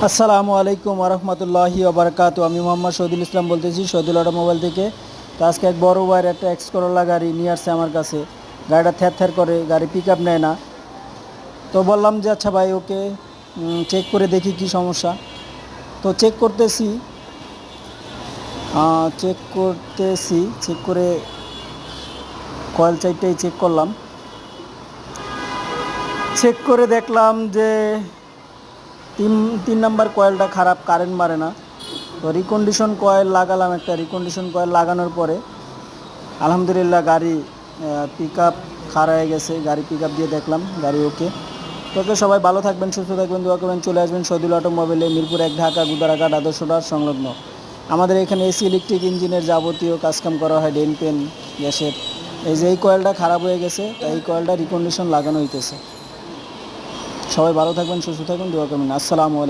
আসসালামু আলাইকুম ওরহমতুল্লাহি ওবরাকাতু। আমি মোহাম্মদ শহীদুল ইসলাম বলতেছি শহীদুল অটোমোবাইল থেকে। তো আজকে এক বড় ভাইয়ের একটা এক্স করোলা গাড়ি নিয়ে আসছে আমার কাছে। গাড়িটা থ্যার থ্যার করে, গাড়ি পিক আপ নেয় না। তো বললাম যে আচ্ছা ভাই, ওকে চেক করে দেখি কি সমস্যা। তো চেক করে কয়েল চাইটাই চেক করলাম। চেক করে দেখলাম যে তিন তিন নাম্বার কয়েলটা খারাপ, কারেন্ট মারে না। তো রিকন্ডিশন কয়েল লাগালাম, একটা রিকন্ডিশন কয়েল লাগানোর পরে আলহামদুলিল্লাহ গাড়ি পিক আপ খারাপ হয়ে গেছে। গাড়ি পিক আপ দিয়ে দেখলাম গাড়ি ওকে। তোকে সবাই ভালো থাকবেন, সুস্থ থাকবেন, দোয়া করবেন। চলে আসবেন শহীদুল অটোমোবাইলে, মিরপুর 1 ঢাকা, গুদারাঘাট আদর্শটার সংলগ্ন। আমাদের এখানে এসি ইলেকট্রিক ইঞ্জিনের যাবতীয় কাজকাম করা হয়, ডেন পেন, গ্যাসের। এই যে এই কয়েলটা খারাপ হয়ে গেছে, তাই এই কয়েলটা রিকন্ডিশন লাগানো হইতেছে। সবাই ভালো থাকবেন, সুস্থ থাকবেন, দোয়া করবেন। আসসালামু আলাইকুম।